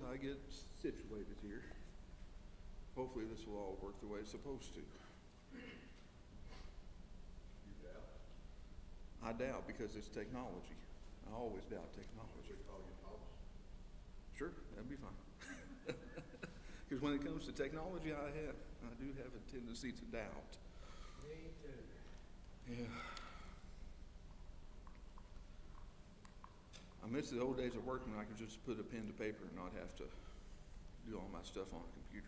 I get situated here. Hopefully this will all work the way it's supposed to. You doubt? I doubt because it's technology. I always doubt technology. We call you false. Sure, that'd be fine. Because when it comes to technology, I do have a tendency to doubt. Me too. Yeah. I miss the old days of working when I could just put a pen to paper and not have to do all my stuff on a computer.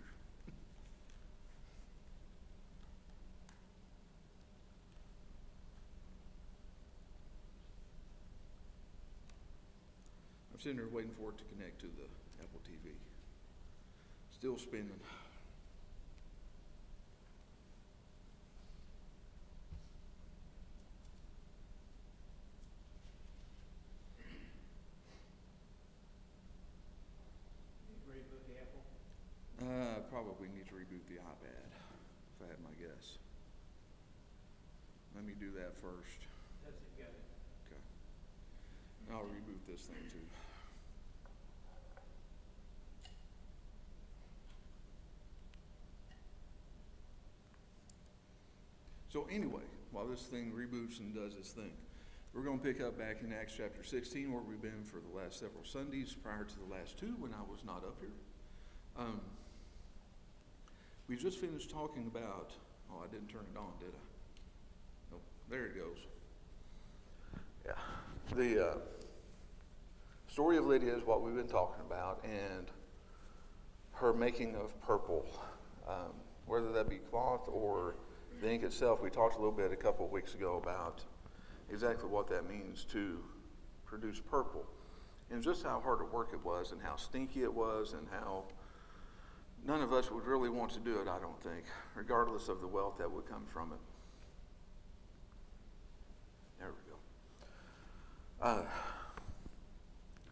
I'm sitting there waiting for it to connect to the Apple TV. Still spinning. Reboot the Apple. Probably need to reboot the iPad, if I had my guess. Let me do that first. Does it go? Okay. And I'll reboot this thing too. So anyway, while this thing reboots and does its thing, we're going to pick up back in Acts chapter 16 where we've been for the last several Sundays prior to the last two when I was not up here. We just finished talking about, I didn't turn it on, did I? Nope, there it goes. Yeah, the story of Lydia is what we've been talking about, and her making of purple, whether that be cloth or the ink itself. We talked a little bit a couple of weeks ago about exactly what that means to produce purple, and just how hard of work it was, and how stinky it was, and how none of us would really want to do it, I don't think, regardless of the wealth that would come from it. There we go.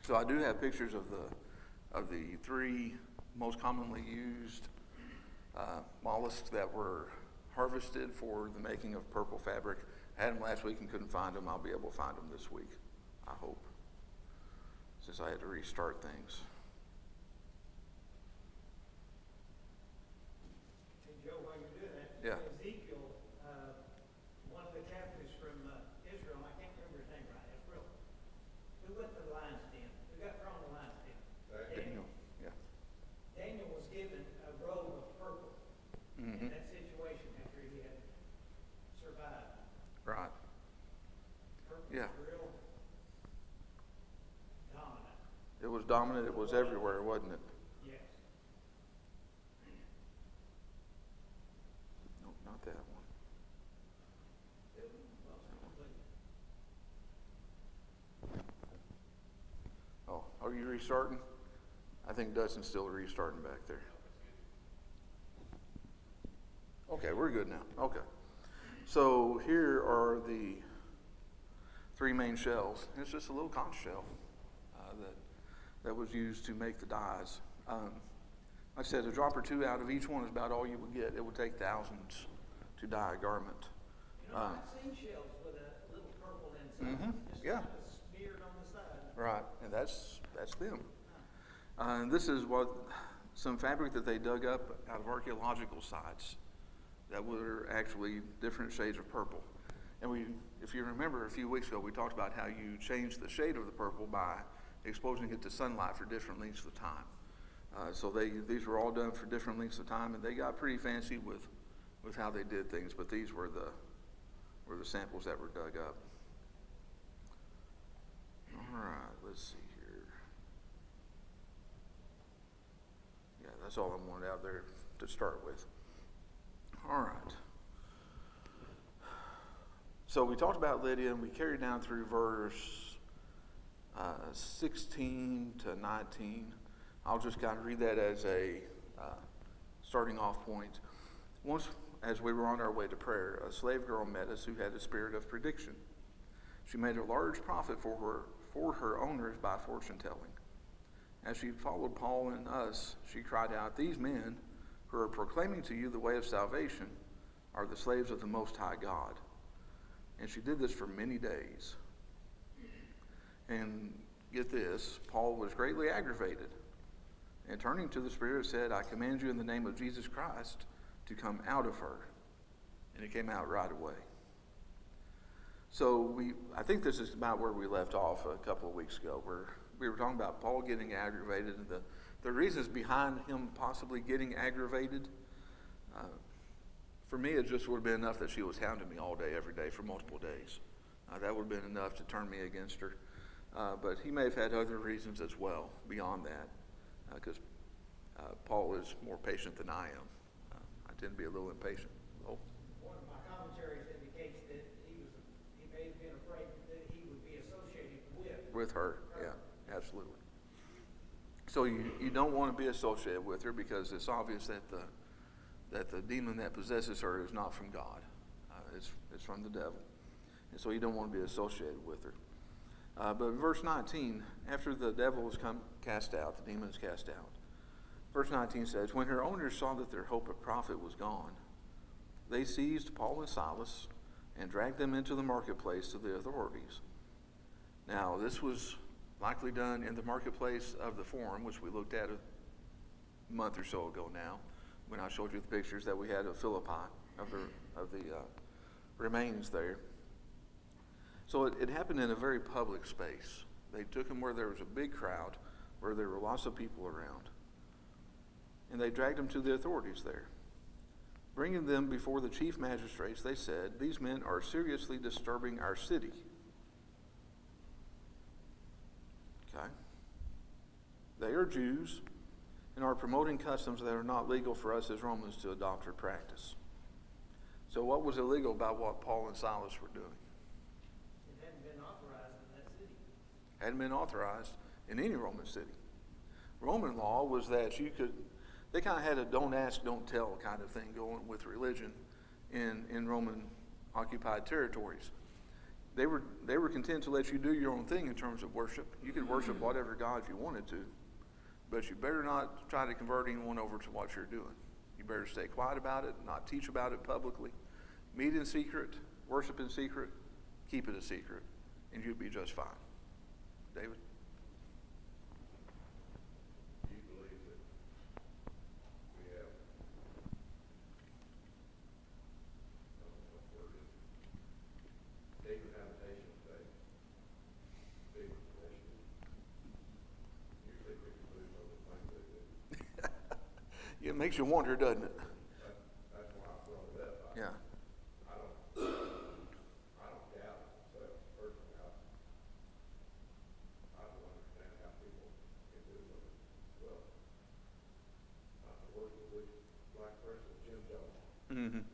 So I do have pictures of the three most commonly used mollusks that were harvested for the making of purple fabric. I had them last week and couldn't find them. I'll be able to find them this week, I hope, since I had to restart things. Hey, Joe, while you're doing that, Yeah. Ezekiel, one of the captives from Israel, I can't remember his name right, Israel, who went to the lion's den, who got thrown in the lion's den. Daniel, yeah. Daniel was given a robe of purple in Mm-hmm. that situation after he had survived. Right. Purple Yeah. was real dominant. It was dominant. It was everywhere, wasn't it? Yes. No, not that one. It was completely. Oh, are you restarting? I think Dustin's still restarting back there. Okay, we're good now. Okay. So here are the three main shells. It's just a little conch shell that was used to make the dyes. Like I said, a drop or two out of each one is about all you would get. It would take thousands to dye a garment. You know, I've seen shells with a little purple inside. Mhm, Just yeah. kind of smeared on the side. Right, and that's them. And this is what some fabric that they dug up out of archaeological sites that were actually different shades of purple. And if you remember a few weeks ago, we talked about how you change the shade of the purple by exposing it to sunlight for different lengths of time. So these were all done for different lengths of time, and they got pretty fancy with how they did things. But these were the samples that were dug up. All right, let's see here. Yeah, that's all I wanted out there to start with. All right. So we talked about Lydia, and we carried down through verse 16 to 19. I'll just kind of read that as a starting off point. Once, as we were on our way to prayer, a slave girl met us who had a spirit of prediction. She made a large profit for her owners by fortune telling. As she followed Paul and us, she cried out, "These men who are proclaiming to you the way of salvation are the slaves of the Most High God." And she did this for many days. And get this, Paul was greatly aggravated And turning to the spirit said, I command you in the name of Jesus Christ to come out of her. And it came out right away. So I think this is about where we left off a couple of weeks ago, where we were talking about Paul getting aggravated and the reasons behind him possibly getting aggravated. For me, it just would have been enough that she was hounding me all day, every day, for multiple days. That would have been enough to turn me against her. But he may have had other reasons as well beyond that, because Paul is more patient than I am. I tend to be a little impatient. Oh. One of my commentaries indicates that he may have been afraid that he would be associated with her. Yeah, absolutely. So you don't want to be associated with her because it's obvious that the demon that possesses her is not from God. It's from the devil. And so you don't want to be associated with her. But in verse 19, after the devil is cast out, the demon is cast out, verse 19 says, when her owners saw that their hope of profit was gone, they seized Paul and Silas and dragged them into the marketplace to the authorities. Now, this was likely done in the marketplace of the Forum, which we looked at a month or so ago now, when I showed you the pictures that we had of Philippi, of the remains there. So it happened in a very public space. They took him where there was a big crowd, where there were lots of people around. And they dragged him to the authorities there. Bringing them before the chief magistrates, they said, these men are seriously disturbing our city. Okay? They are Jews and are promoting customs that are not legal for us as Romans to adopt or practice. So what was illegal about what Paul and Silas were doing? It hadn't been authorized in that city. Hadn't been authorized in any Roman city. Roman law was that they kind of had a don't ask, don't tell kind of thing going with religion in Roman occupied territories. They were content to let you do your own thing in terms of worship. You could worship whatever God you wanted to, but you better not try to convert anyone over to what you're doing. You better stay quiet about it, not teach about it publicly. Meet in secret, worship in secret, keep it a secret, and you'll be just fine. David? Do you believe that we have, I don't know what word it is, David habitation today? Big possession. Usually people lose other things they do. It makes you wonder, doesn't it? That's why I brought it up. Yeah. I don't doubt it, so personally, I don't understand how people can do it. Well, working with Black President Jim Jones, Mm-hmm.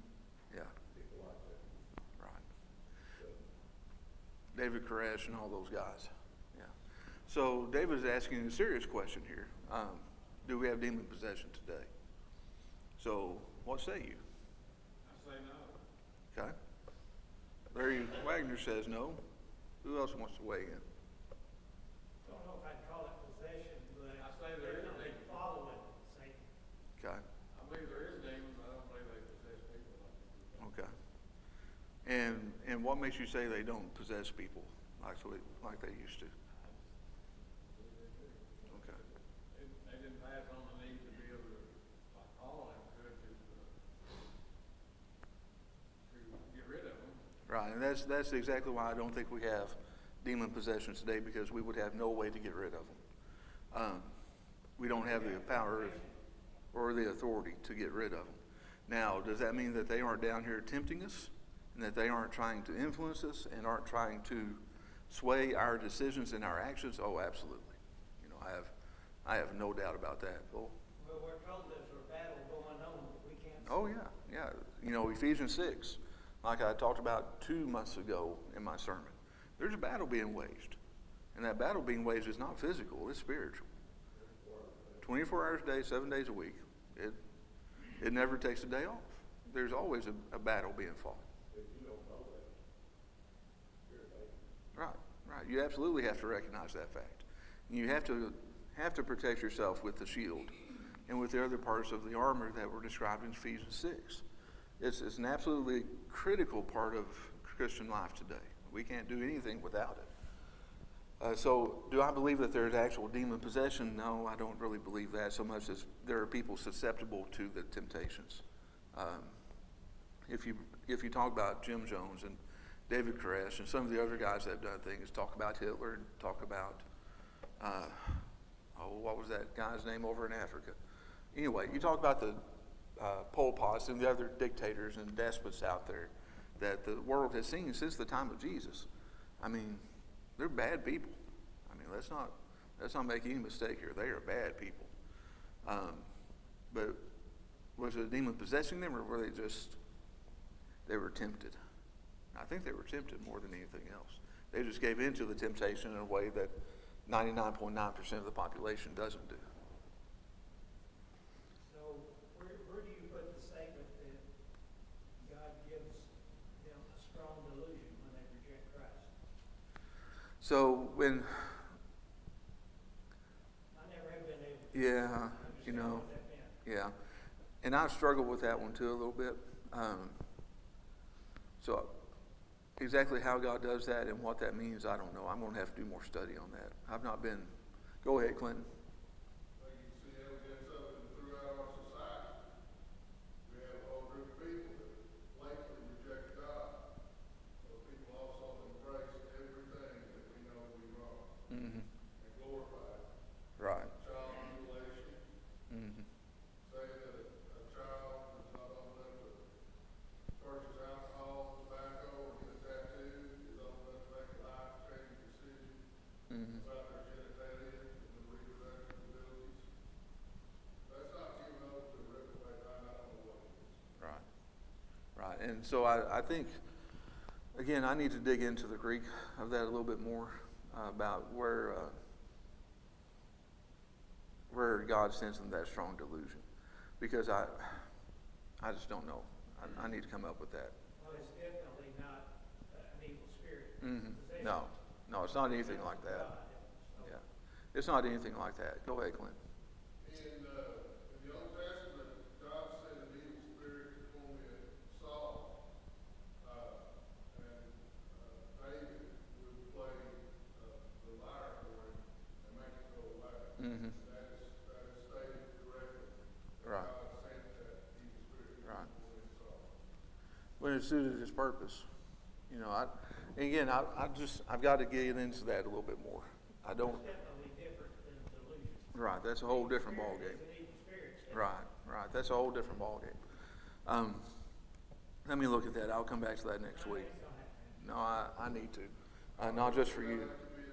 Yeah, people like that. right. So, David Koresh and all those guys. Yeah. So David is asking a serious question here. Do we have demon possession today? So what say you? I say no. Okay. Larry Wagner says no. Who else wants to weigh in? Don't know if I'd call it possession, but I say there is definitely a- following Satan. Okay. I believe there is demons, I don't believe they possess people like that. Okay. And what makes you say they don't possess people like they used to? Okay. They didn't pass on the need to be able to, like Paul and could to get rid of them. Right, and that's exactly why I don't think we have demon possession today, because we would have no way to get rid of them. We don't have the power or the authority to get rid of them. Now, does that mean that they aren't down here tempting us, and that they aren't trying to influence us, and aren't trying to sway our decisions and our actions? Oh, absolutely. You know, I have no doubt about that. Well, We're told there's a battle going on that we can't see. oh yeah. You know, Ephesians 6, like I talked about 2 months ago in my sermon, there's a battle being waged. And that battle being waged is not physical, it's spiritual. 24 hours a day, 7 days a week. It never takes a day off. There's always a battle being fought. If you don't know that, you're a baby. Right. You absolutely have to recognize that fact. And you have to protect yourself with the shield and with the other parts of the armor that were described in Ephesians 6. It's an absolutely critical part of Christian life today. We can't do anything without it. So do I believe that there's actual demon possession? No, I don't really believe that so much as there are people susceptible to the temptations. If you talk about Jim Jones and David Koresh and some of the other guys that have done things, talk about Hitler, talk about, what was that guy's name over in Africa? Anyway, you talk about the Pol Pots and the other dictators and despots out there that the world has seen since the time of Jesus. I mean, they're bad people. I mean, let's not make any mistake here. They are bad people. But was it a demon possessing them, or were they were tempted? I think they were tempted more than anything else. They just gave in to the temptation in a way that 99.9% of the population doesn't do. So where do you put the statement that God gives them a strong delusion when they reject Christ? So when, I never have been able to yeah, you understand know, what that meant. yeah, and I've struggled with that one too a little bit. So exactly how God does that and what that means, I don't know. I'm going to have to do more study on that. I've not been. Go ahead, Clinton. Like you can see evidence of it throughout our society. We have a whole group of people that blatantly reject God. But people also embrace everything that we know to be wrong Mm-hmm. and glorify it. Right. Child mutilation, Mm-hmm. saying that a child is not old enough to purchase alcohol, tobacco, or get a tattoo, is old enough to make a life-changing decision Mm-hmm. about their genitalia and their reproductive abilities. That's not giving over to reprobate mind. I don't know what it is. Right. Right. And so I think, again, I need to dig into the Greek of that a little bit more about where God sends them that strong delusion, because I just don't know. I need to come up with that. Well, it's definitely not an evil spirit. Mm-hmm. Possession. No, it's not anything like that. God, so. Yeah, it's not anything like that. Go ahead, Clint. In the Old Testament, God sent an evil spirit to torment Saul, and David would play the lyre for him and make it go away. Mm-hmm. That is stated directly. Right. God sent that evil spirit to Right. torment Saul. When it suited his purpose, you know. I've got to get into that a little bit more. I don't. It's definitely different than delusion. Right, that's a whole different ball game. It's an evil spirit. Right. That's a whole different ball game. Let me look at that. I'll come back to that next week. It's gonna happen. No, I need to. Not just for you. That could be a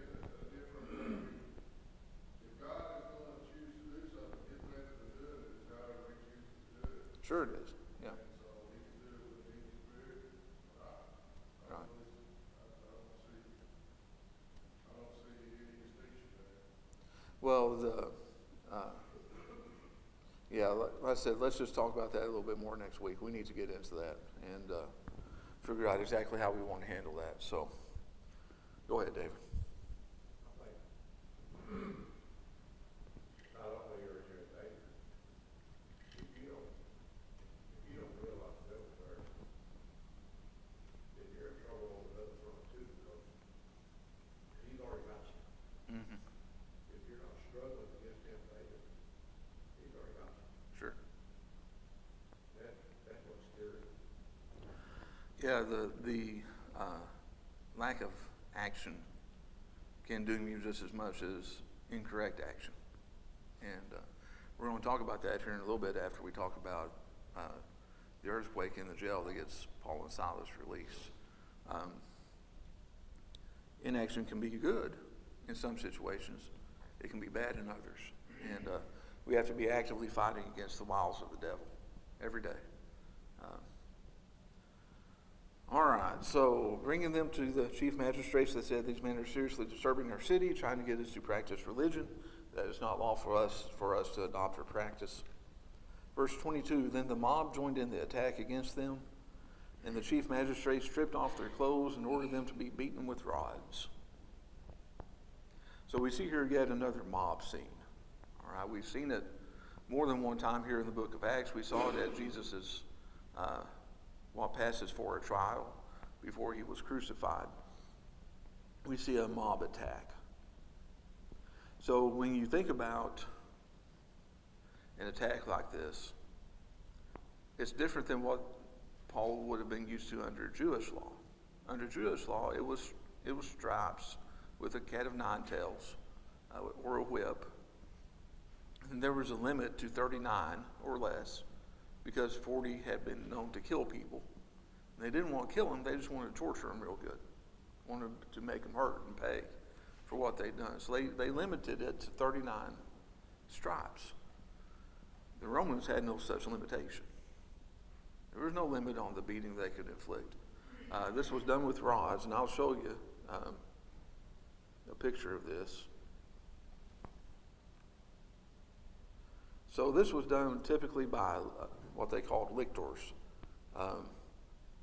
different. If God is going to choose to do something, His method of doing it is however He chooses to do it. Sure it is. Yeah. And so He can do it with an evil spirit. I Right. don't see any distinction there. Well, like I said, let's just talk about that a little bit more next week. We need to get into that and figure out exactly how we want to handle that. So, go ahead, David. Not only are you in danger, if you don't realize the devil's there, then you're in trouble on another front too, because he's already got you. Mm-hmm. If you're not struggling against temptation, he's already got you. Sure. That's what's scary. Yeah, the lack of action can doom you just as much as incorrect action. And we're going to talk about that here in a little bit after we talk about the earthquake in the jail that gets Paul and Silas released. Inaction can be good in some situations. It can be bad in others. And we have to be actively fighting against the wiles of the devil every day. All right, so bringing them to the chief magistrates, they said these men are seriously disturbing our city, trying to get us to practice religion. That is not lawful for us to adopt or practice. Verse 22, then the mob joined in the attack against them, and the chief magistrates stripped off their clothes and ordered them to be beaten with rods. So we see here yet another mob scene. All right, we've seen it more than one time here in the book of Acts. We saw it at Jesus' what passes for a trial before he was crucified. We see a mob attack. So when you think about an attack like this, it's different than what Paul would have been used to under Jewish law. Under Jewish law, it was stripes with a cat of nine tails or a whip. And there was a limit to 39 or less because 40 had been known to kill people. And they didn't want to kill them, they just wanted to torture them real good. Wanted to make them hurt and pay for what they'd done. So they limited it to 39 stripes. The Romans had no such limitation. There was no limit on the beating they could inflict. This was done with rods, and I'll show you a picture of this. So this was done typically by what they called lictors.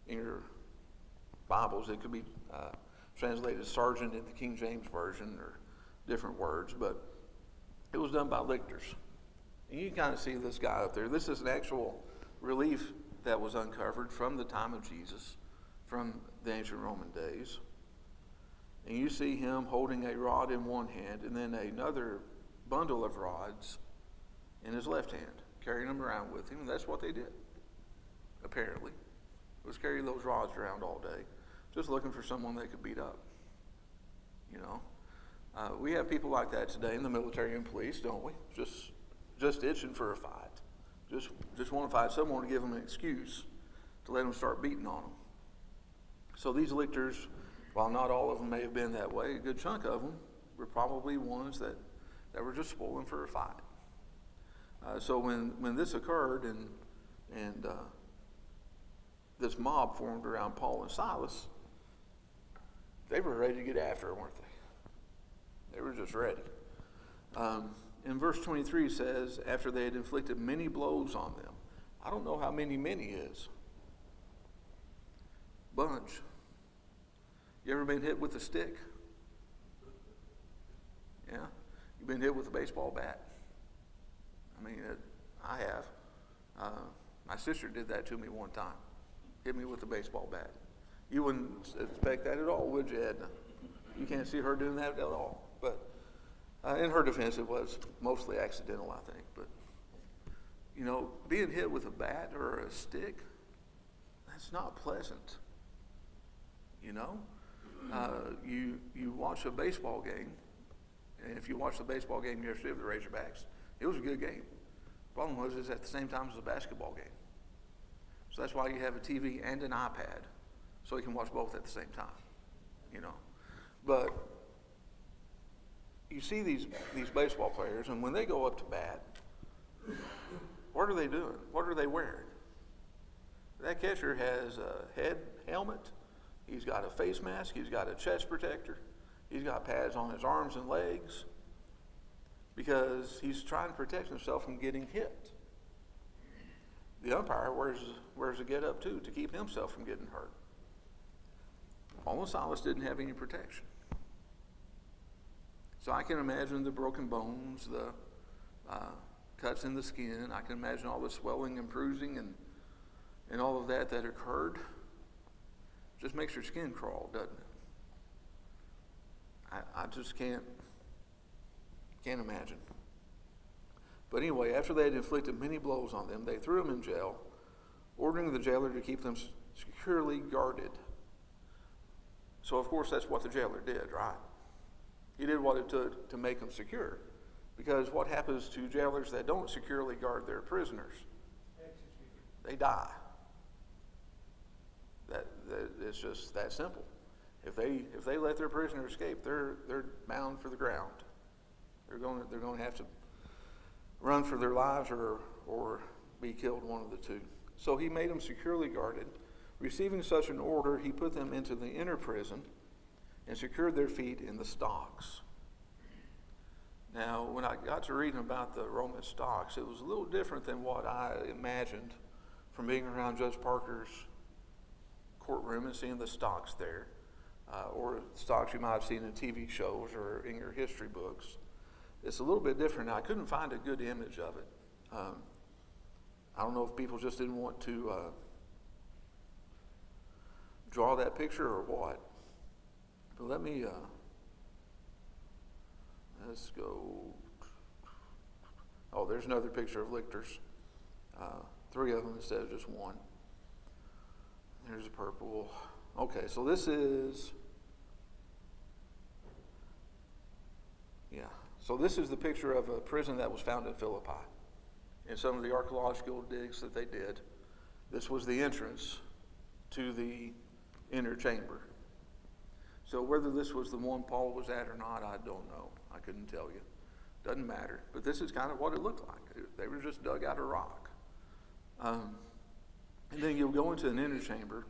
In your Bibles, it could be translated sergeant in the King James Version or different words, but it was done by lictors. And you can kind of see this guy up there. This is an actual relief that was uncovered from the time of Jesus, from the ancient Roman days. And you see him holding a rod in one hand and then another bundle of rods in his left hand, carrying them around with him. And that's what they did, apparently, was carry those rods around all day, just looking for someone they could beat up. You know, we have people like that today in the military and police, don't we? Just itching for a fight. Just want to find someone to give them an excuse to let them start beating on them. So these lictors, while not all of them may have been that way, a good chunk of them were probably ones that were just spoiling for a fight. So when this occurred and this mob formed around Paul and Silas, they were ready to get after it, weren't they? They were just ready. In verse 23 says, after they had inflicted many blows on them. I don't know how many is. Bunch. You ever been hit with a stick? Yeah? You been hit with a baseball bat? I mean, I have. My sister did that to me one time. Hit me with a baseball bat. You wouldn't expect that at all, would you, Edna? You can't see her doing that at all. But in her defense, it was mostly accidental, I think. But, you know, being hit with a bat or a stick, that's not pleasant. You know? You watch a baseball game, and if you watch the baseball game yesterday with the Razorbacks, it was a good game. The problem was it's at the same time as a basketball game. So that's why you have a TV and an iPad, so you can watch both at the same time, you know. But you see these baseball players, and when they go up to bat, what are they doing? What are they wearing? That catcher has a head helmet. He's got a face mask. He's got a chest protector. He's got pads on his arms and legs because he's trying to protect himself from getting hit. The umpire wears a get-up too to keep himself from getting hurt. Paul and Silas didn't have any protection. So I can imagine the broken bones, the cuts in the skin. I can imagine all the swelling and bruising and all of that occurred. Just makes your skin crawl, doesn't it? I just can't imagine. But anyway, after they had inflicted many blows on them, they threw them in jail, ordering the jailer to keep them securely guarded. So, of course, that's what the jailer did, right? He did what it took to make them secure. Because what happens to jailers that don't securely guard their prisoners? They die. That it's just that simple. If they let their prisoner escape, they're bound for the ground. They're going to have to run for their lives or be killed, one of the two. So he made them securely guarded. Receiving such an order, he put them into the inner prison and secured their feet in the stocks. Now, when I got to reading about the Roman stocks, it was a little different than what I imagined from being around Judge Parker's courtroom and seeing the stocks there, or stocks you might have seen in TV shows or in your history books. It's a little bit different. I couldn't find a good image of it. I don't know if people just didn't want to draw that picture or what. But let me let's go. Oh, there's another picture of lictors. 3 of them instead of just one. There's a purple. Okay, so this is, so this is the picture of a prison that was found in Philippi. In some of the archaeological digs that they did, this was the entrance to the inner chamber. So whether this was the one Paul was at or not, I don't know. I couldn't tell you. Doesn't matter. But this is kind of what it looked like. They were just dug out of rock. And then you'll go into an inner chamber.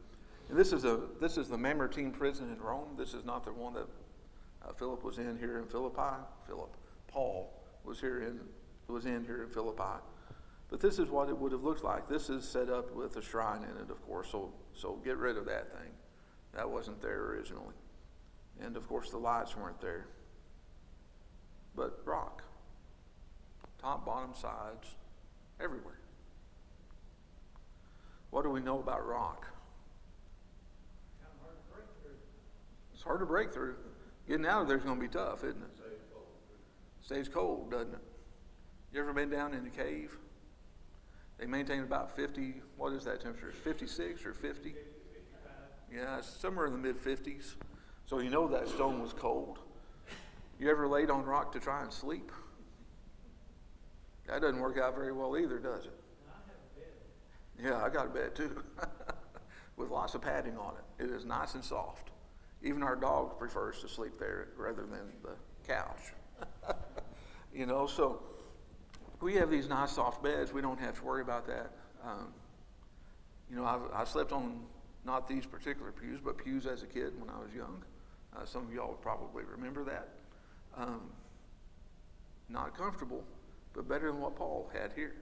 And this is the Mamertine prison in Rome. This is not the one that Philip was in here in Philippi. Paul was in here in Philippi. But this is what it would have looked like. This is set up with a shrine in it, of course. So get rid of that thing. That wasn't there originally. And of course the lights weren't there. But rock. Top, bottom, sides, everywhere. What do we know about rock? Kind of hard to break through. It's hard to break through. Getting out of there is going to be tough, isn't it? Stays cold, doesn't it? You ever been down in a cave? They maintain about 50, what is that temperature? 56 or 50? 55. Yeah, it's somewhere in the mid-50s. So you know that stone was cold. You ever laid on rock to try and sleep? That doesn't work out very well either, does it? I have a bed. Yeah, I got a bed too. With lots of padding on it. It is nice and soft. Even our dog prefers to sleep there rather than the couch. So we have these nice soft beds. We don't have to worry about that. I slept on not these particular pews, but pews as a kid when I was young. Some of y'all would probably remember that. Not comfortable, but better than what Paul had here.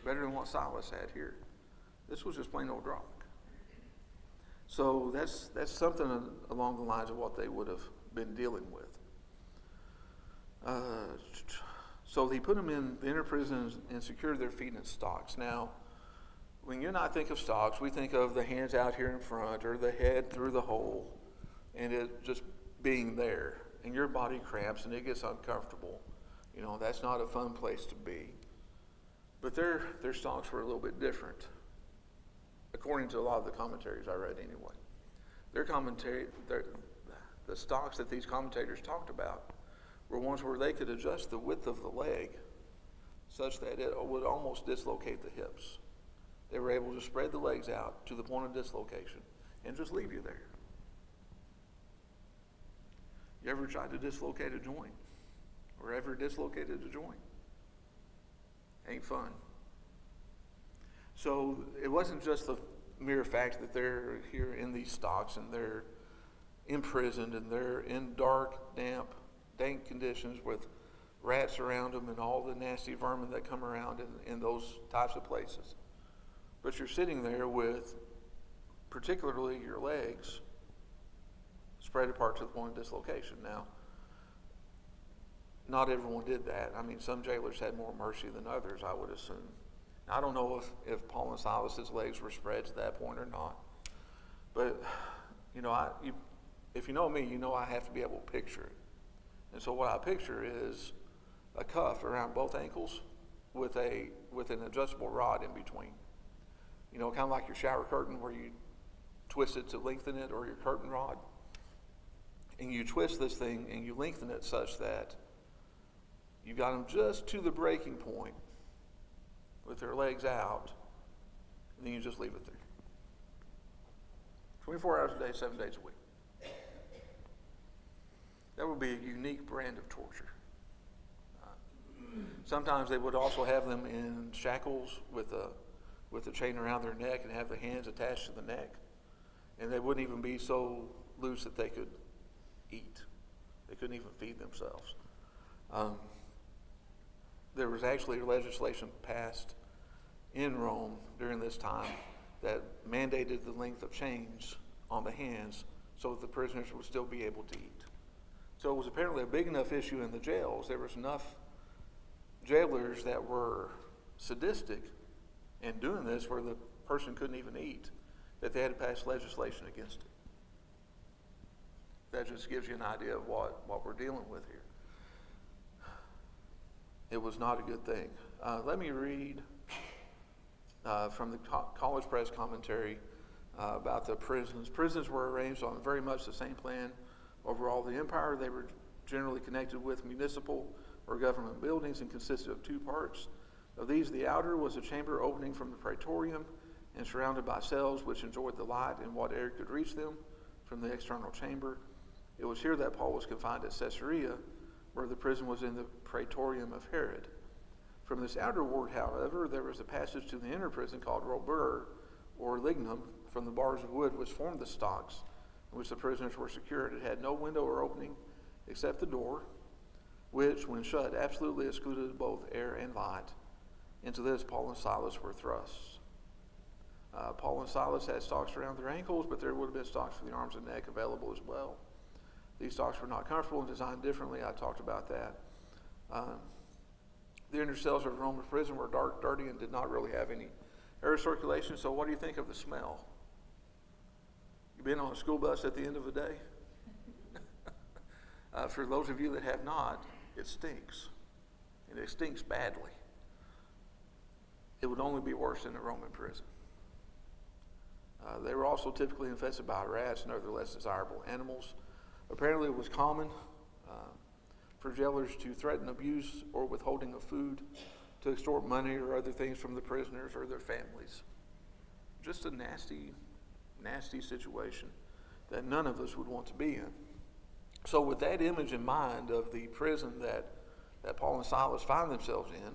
Better than what Silas had here. This was just plain old rock. So that's something along the lines of what they would have been dealing with. So he put them in the inner prisons and secured their feet in stocks. Now, when you and I think of stocks, we think of the hands out here in front or the head through the hole and it just being there. And your body cramps and it gets uncomfortable. That's not a fun place to be. But their stocks were a little bit different, according to a lot of the commentaries I read anyway. The stocks that these commentators talked about were ones where they could adjust the width of the leg such that it would almost dislocate the hips. They were able to spread the legs out to the point of dislocation and just leave you there. You ever tried to dislocate a joint? Or ever dislocated a joint? Ain't fun. So it wasn't just the mere fact that they're here in these stocks and they're imprisoned and they're in dark, damp, dank conditions with rats around them and all the nasty vermin that come around in those types of places. But you're sitting there with particularly your legs spread apart to the point of dislocation. Now, not everyone did that. I mean, some jailers had more mercy than others, I would assume. I don't know if Paul and Silas's legs were spread to that point or not. But, if you know me, you know I have to be able to picture it. And so what I picture is a cuff around both ankles with an adjustable rod in between. Kind of like your shower curtain where you twist it to lengthen it, or your curtain rod. And you twist this thing and you lengthen it such that you got them just to the breaking point with their legs out, and then you just leave it there. 24 hours a day, 7 days a week. That would be a unique brand of torture. Sometimes they would also have them in shackles with a chain around their neck and have the hands attached to the neck. And they wouldn't even be so loose that they could eat. They couldn't even feed themselves. There was actually legislation passed in Rome during this time that mandated the length of chains on the hands so that the prisoners would still be able to eat. So it was apparently a big enough issue in the jails. There was enough jailers that were sadistic in doing this where the person couldn't even eat, that they had to pass legislation against it. That just gives you an idea of what we're dealing with here. it was not a good thing. Let me read from the College Press commentary about the prisons. Prisons were arranged on very much the same plan over all the empire. They were generally connected with municipal or government buildings and consisted of two parts. Of these, the outer was a chamber opening from the praetorium and surrounded by cells which enjoyed the light and what air could reach them from the external chamber. It was here that Paul was confined at Caesarea, where the prison was in the praetorium of Herod. From this outer ward, however, there was a passage to the inner prison called robur, or lignum, from the bars of wood which formed the stocks in which the prisoners were secured. It had no window or opening except the door, which, when shut, absolutely excluded both air and light. Into this, Paul and Silas were thrust. Paul and Silas had stocks around their ankles, but there would have been stocks for the arms and neck available as well. These stocks were not comfortable and designed differently. I talked about that. The inner cells of Roman prison were dark, dirty, and did not really have any air circulation. So what do you think of the smell? You been on a school bus at the end of the day? For those of you that have not, it stinks. And it stinks badly. It would only be worse in a Roman prison. They were also typically infested by rats and other less desirable animals. Apparently it was common for jailers to threaten abuse or withholding of food, to extort money or other things from the prisoners or their families. Just a nasty, nasty situation that none of us would want to be in. So with that image in mind of the prison that Paul and Silas find themselves in,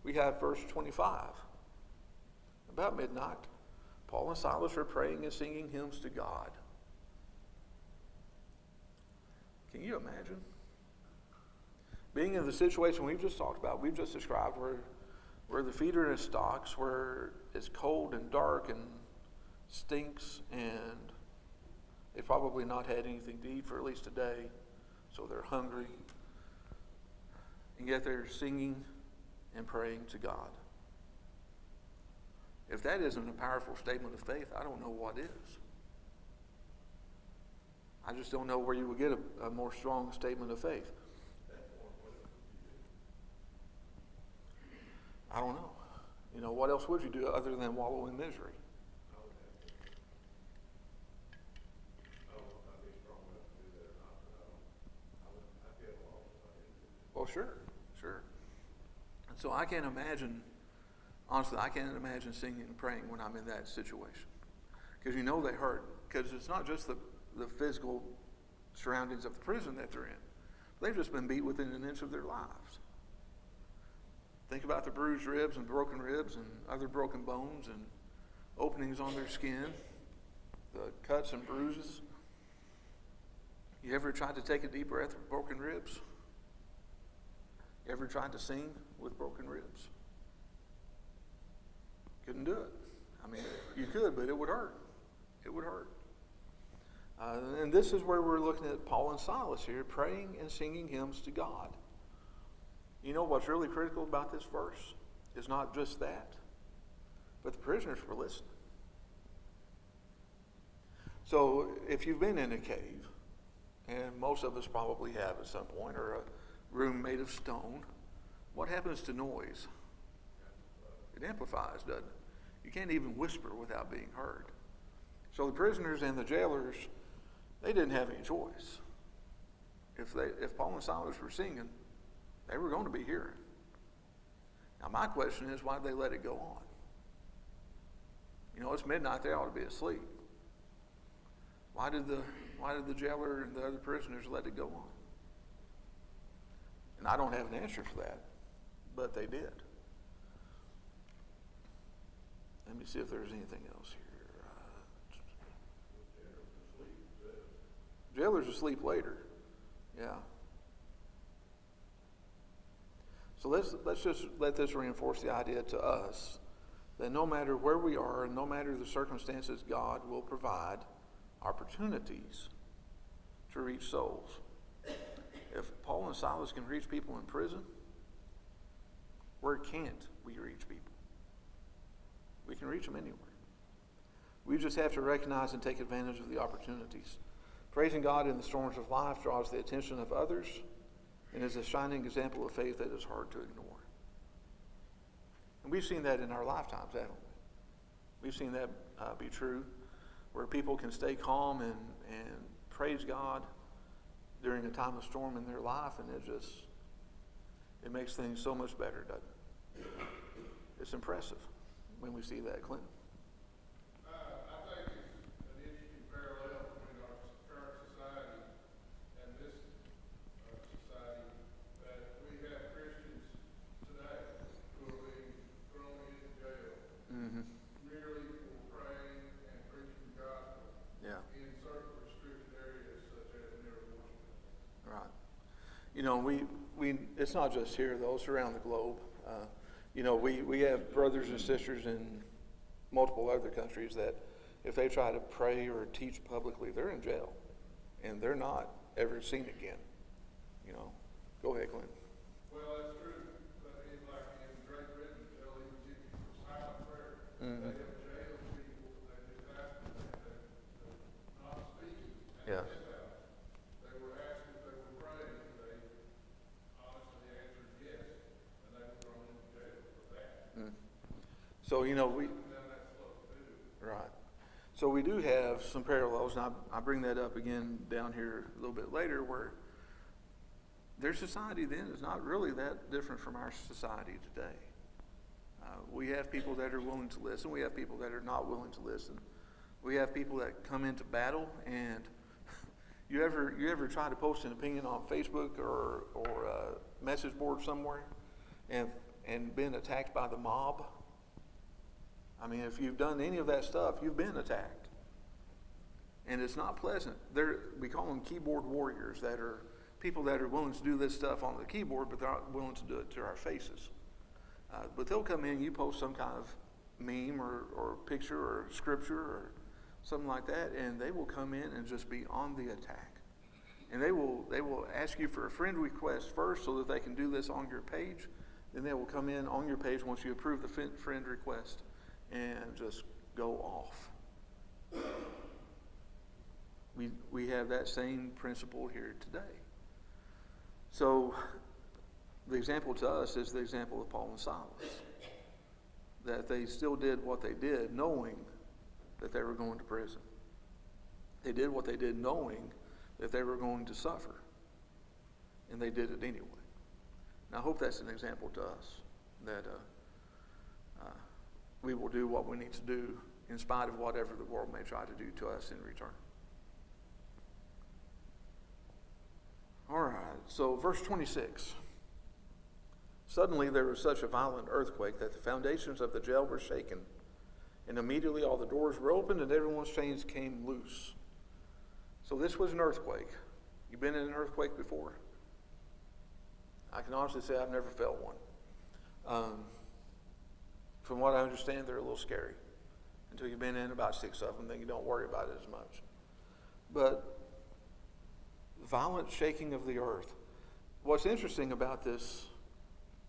we have verse 25. About midnight, Paul and Silas are praying and singing hymns to God. Can you imagine? Being in the situation we've just talked about, we've just described, where the feet are in stocks, where it's cold and dark and stinks, and they've probably not had anything to eat for at least a day, so they're hungry. And yet they're singing and praying to God. If that isn't a powerful statement of faith, I don't know what is. I just don't know where you would get a more strong statement of faith. I don't know. You know, what else would you do other than wallow in misery? Well, sure. And so I can't imagine, honestly, I can't imagine singing and praying when I'm in that situation. Because you know they hurt. Because it's not just the physical surroundings of the prison that they're in. They've just been beat within an inch of their lives. Think about the bruised ribs and broken ribs and other broken bones and openings on their skin, the cuts and bruises. You ever tried to take a deep breath with broken ribs? You ever tried to sing with broken ribs? Couldn't do it. I mean, you could, but it would hurt. It would hurt. And this is where we're looking at Paul and Silas here, praying and singing hymns to God. You know what's really critical about this verse is not just that, but the prisoners were listening. So if you've been in a cave, and most of us probably have at some point, or a room made of stone, what happens to noise? It amplifies, doesn't it? You can't even whisper without being heard. So the prisoners and the jailers, they didn't have any choice. If Paul and Silas were singing, they were going to be hearing. Now my question is, why did they let it go on? You know, it's midnight, they ought to be asleep. Why did the jailer and the other prisoners let it go on? And I don't have an answer for that, but they did. Let me see if there's anything else here. Jailer's asleep later. Yeah. So let's just let this reinforce the idea to us that no matter where we are and no matter the circumstances, God will provide opportunities to reach souls. If Paul and Silas can reach people in prison, where can't we reach people? We can reach them anywhere. We just have to recognize and take advantage of the opportunities. Praising God in the storms of life draws the attention of others and is a shining example of faith that is hard to ignore. And we've seen that in our lifetimes, haven't we? We've seen that be true, where people can stay calm and praise God during a time of storm in their life, and it makes things so much better, doesn't it? It's impressive when we see that, Clinton. I think it's an interesting parallel between our current society and this society, that we have Christians today who are being thrown into jail Mm-hmm. merely for praying and preaching the gospel Yeah. in certain restricted areas such as near abortion. Right. You know, we it's not just here, though. It's around the globe. You know, we have brothers and sisters in multiple other countries that if they try to pray or teach publicly, they're in jail. And they're not ever seen again. You know. Go ahead, Glenn. Well, that's true. But in Great Britain, they'll even give you for silent prayer. Mm-hmm. They have jailed people that just asked them that not speaking. Yeah. They were asked if they were praying, and they honestly answered yes, and they were thrown into jail for that. So, you know, Then that's what to do. right. So we do have some parallels, and I bring that up again down here a little bit later, where their society then is not really that different from our society today. We have people that are willing to listen. We have people that are not willing to listen. We have people that come into battle, and you ever try to post an opinion on Facebook or a message board somewhere, and been attacked by the mob? I mean, if you've done any of that stuff, you've been attacked. And it's not pleasant. We call them keyboard warriors, that are people that are willing to do this stuff on the keyboard, but they're not willing to do it to our faces. But they'll come in, you post some kind of meme or picture or scripture or something like that, and they will come in and just be on the attack. And they will ask you for a friend request first so that they can do this on your page. Then they will come in on your page once you approve the friend request and just go off. We have that same principle here today. So the example to us is the example of Paul and Silas, that they still did what they did knowing that they were going to prison. They did what they did knowing that they were going to suffer, and they did it anyway. And I hope that's an example to us, that we will do what we need to do in spite of whatever the world may try to do to us in return. All right, so verse 26. Suddenly there was such a violent earthquake that the foundations of the jail were shaken, and immediately all the doors were opened and everyone's chains came loose. So this was an earthquake. You been in an earthquake before? I can honestly say I've never felt one. From what I understand, they're a little scary. Until you've been in about 6 of them, then you don't worry about it as much. But violent shaking of the earth. What's interesting about this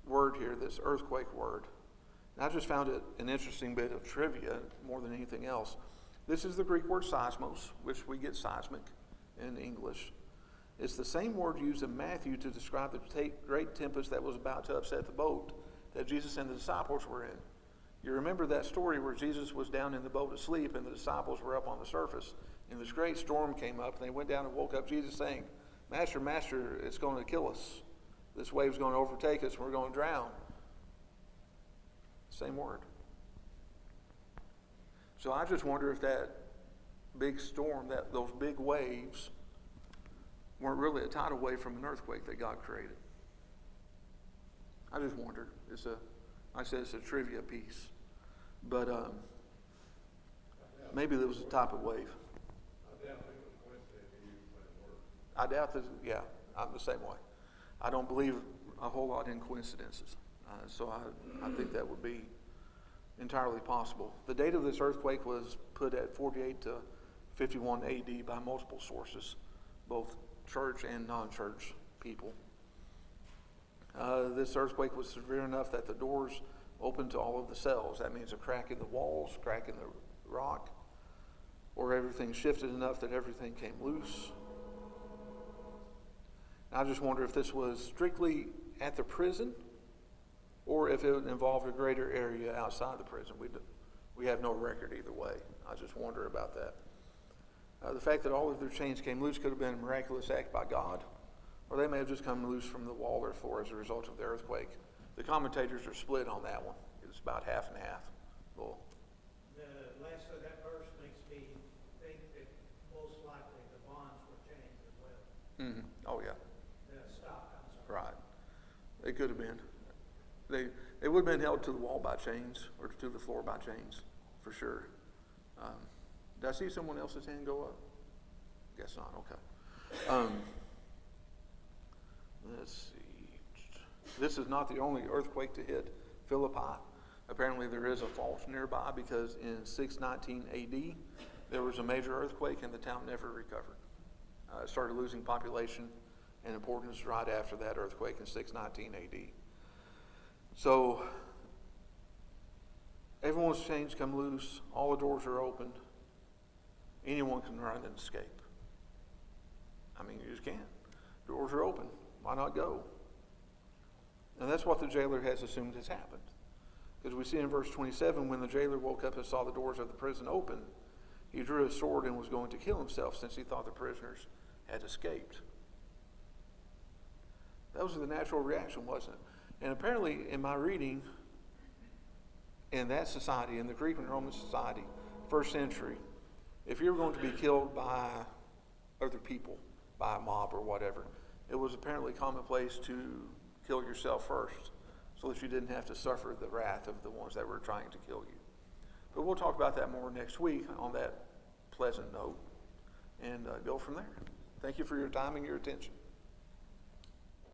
word here, this earthquake word, and I just found it an interesting bit of trivia more than anything else. This is the Greek word seismos, which we get seismic in English. It's the same word used in Matthew to describe the great tempest that was about to upset the boat that Jesus and the disciples were in. You remember that story where Jesus was down in the boat asleep and the disciples were up on the surface, and this great storm came up, and they went down and woke up Jesus saying, Master, Master, it's going to kill us. This wave's going to overtake us, and we're going to drown. Same word. So I just wonder if that big storm, those big waves, weren't really a tidal wave from an earthquake that God created. I just wonder. Like I said, it's a trivia piece. But maybe there was a type of wave. I doubt it was coincidence to use that word. I doubt that, yeah, I'm the same way. I don't believe a whole lot in coincidences. So I think that would be entirely possible. The date of this earthquake was put at 48 to 51 AD by multiple sources, both church and non-church people. This earthquake was severe enough that the doors opened to all of the cells. That means a crack in the walls, crack in the rock, or everything shifted enough that everything came loose. I just wonder if this was strictly at the prison or if it involved a greater area outside the prison. We have no record either way. I just wonder about that. The fact that all of their chains came loose could have been a miraculous act by God, or they may have just come loose from the wall or floor as a result of the earthquake. The commentators are split on that one. It's about half and half. Well, The last of that verse makes me think that most likely the bonds were changed as well. oh yeah, The stock, I'm sorry. right. They could have been. They would have been held to the wall by chains or to the floor by chains, for sure. Did I see someone else's hand go up? Guess not. Okay. Let's see. This is not the only earthquake to hit Philippi. Apparently there is a fault nearby because in 619 AD, there was a major earthquake and the town never recovered. It started losing population and importance right after that earthquake in 619 AD. So everyone's chains come loose, all the doors are opened. Anyone can run and escape. I mean, you just can't. Doors are open. Why not go? And that's what the jailer has assumed has happened. Because we see in verse 27, when the jailer woke up and saw the doors of the prison open, he drew his sword and was going to kill himself since he thought the prisoners had escaped. That was the natural reaction, wasn't it? And apparently, in my reading, in that society, in the Greek and Roman society, first century, if you were going to be killed by other people, by a mob or whatever, it was apparently commonplace to kill yourself first so that you didn't have to suffer the wrath of the ones that were trying to kill you. But we'll talk about that more next week on that pleasant note and go from there. Thank you for your time and your attention.